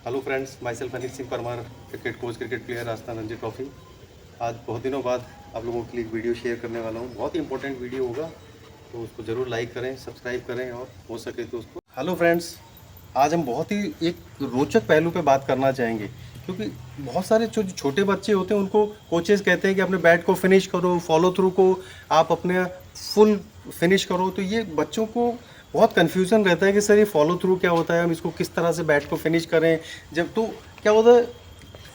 Hello friends, my self Anil Singh Parmar, cricket coach, cricket player, Rajasthan Ranji trophy. आज बहुत दिनों बाद आप लोगों के लिए एक वीडियो शेयर करने वाला हूँ। बहुत ही इंपॉर्टेंट वीडियो होगा, तो उसको ज़रूर लाइक करें, सब्सक्राइब करें और हो सके तो उसको। हेलो फ्रेंड्स, आज हम बहुत ही एक रोचक पहलू पे बात करना चाहेंगे, क्योंकि बहुत सारे जो छोटे बच्चे होते हैं उनको कोचेज़ कहते हैं कि अपने बैट को फिनिश करो, फॉलो थ्रू को आप अपने फुल फिनिश करो। तो ये बच्चों को बहुत कन्फ्यूज़न रहता है कि सर ये फॉलो थ्रू क्या होता है, हम इसको किस तरह से बैट को फिनिश करें। जब तो क्या होता है,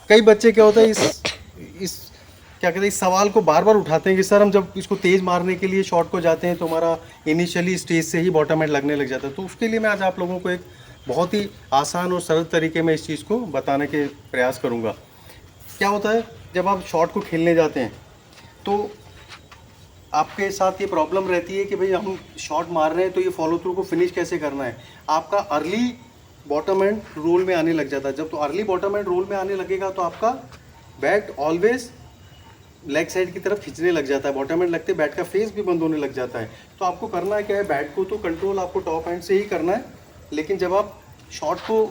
कई बच्चे क्या होता है इस क्या कहते हैं, इस सवाल को बार बार उठाते हैं कि सर हम जब इसको तेज़ मारने के लिए शॉट को जाते हैं तो हमारा इनिशियली स्टेज से ही बॉटम एंड लगने लग जाता है। तो उसके लिए मैं आज आप लोगों को एक बहुत ही आसान और सरल तरीके में इस चीज़ को बताने के प्रयास करूँगा। क्या होता है, जब आप शॉट को खेलने जाते हैं तो आपके साथ ये प्रॉब्लम रहती है कि भाई हम शॉट मार रहे हैं तो ये फॉलो थ्रू को फिनिश कैसे करना है। आपका अर्ली बॉटम एंड रोल में आने लग जाता है। जब तो अर्ली बॉटम एंड रोल में आने लगेगा तो आपका बैट ऑलवेज लेग साइड की तरफ खींचने लग जाता है। बॉटम एंड लगते बैट का फेस भी बंद होने लग जाता है। तो आपको करना है क्या है, बैट को तो कंट्रोल आपको टॉप हैंड से ही करना है, लेकिन जब आप शॉट को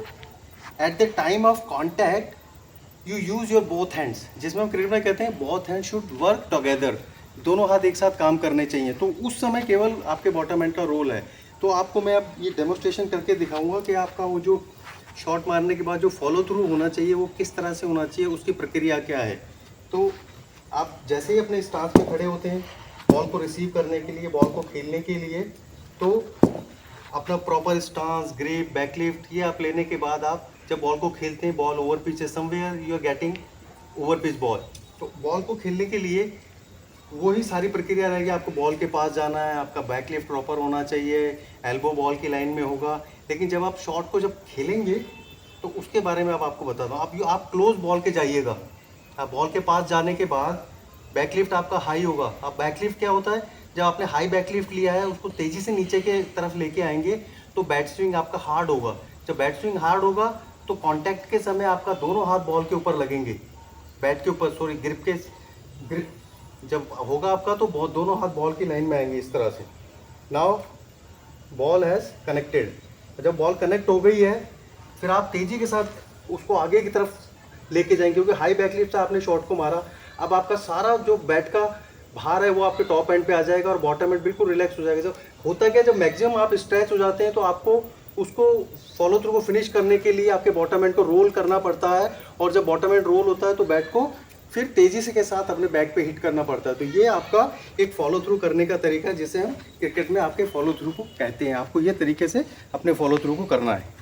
at the time of contact you use your both hands, जिसमें हम क्रिकेट में कहते हैं both hand should work together, दोनों हाथ एक साथ काम करने चाहिए। तो उस समय केवल आपके बॉटम एंड का रोल है। तो आपको मैं अब ये डेमोस्ट्रेशन करके दिखाऊंगा कि आपका वो जो शॉट मारने के बाद जो फॉलो थ्रू होना चाहिए वो किस तरह से होना चाहिए, उसकी प्रक्रिया क्या है। तो आप जैसे ही अपने स्टांस पे खड़े होते हैं बॉल को रिसीव करने के लिए, बॉल को खेलने के लिए, तो अपना प्रॉपर स्टांस, ग्रिप, बैकलिफ्ट ये आप लेने के बाद आप जब बॉल को खेलते हैं, बॉल ओवर पिच है, somewhere you are getting over pitch ball. तो बॉल को खेलने के लिए वही सारी प्रक्रिया रहेगी। आपको बॉल के पास जाना है, आपका बैकलिफ्ट प्रॉपर होना चाहिए, एल्बो बॉल की लाइन में होगा। लेकिन जब आप शॉट को जब खेलेंगे तो उसके बारे में अब आपको बताता हूँ। आप क्लोज बॉल के जाइएगा। आप बॉल के पास जाने के बाद बैकलिफ्ट आपका हाई होगा। अब बैकलिफ्ट क्या होता है, जब आपने हाई बैकलिफ्ट लिया है उसको तेज़ी से नीचे के तरफ लेके आएंगे तो बैट स्विंग आपका हार्ड होगा। जब बैट स्विंग हार्ड होगा तो कांटेक्ट के समय आपका दोनों हाथ बॉल के ऊपर लगेंगे, बैट के ऊपर, सॉरी ग्रिप जब होगा आपका तो बहुत दोनों हाथ बॉल की लाइन में आएंगे इस तरह से। Now ball has connected. जब बॉल कनेक्ट हो गई है फिर आप तेज़ी के साथ उसको आगे की तरफ लेके जाएंगे, क्योंकि हाई बैकलिफ्ट से आपने शॉट को मारा। अब आपका सारा जो बैट का भार है वो आपके टॉप एंड पे आ जाएगा और बॉटम एंड बिल्कुल रिलैक्स हो जाएगा। जब होता क्या, जब मैक्सिमम आप स्ट्रेच हो जाते हैं तो आपको उसको फॉलो थ्रू को फिनिश करने के लिए आपके बॉटम एंड को रोल करना पड़ता है, और जब बॉटम एंड रोल होता है तो बैट को फिर तेज़ी से के साथ अपने बैक पे हिट करना पड़ता है। तो ये आपका एक फॉलो थ्रू करने का तरीका है, जिसे हम क्रिकेट में आपके फॉलो थ्रू को कहते हैं। आपको ये तरीके से अपने फॉलो थ्रू को करना है।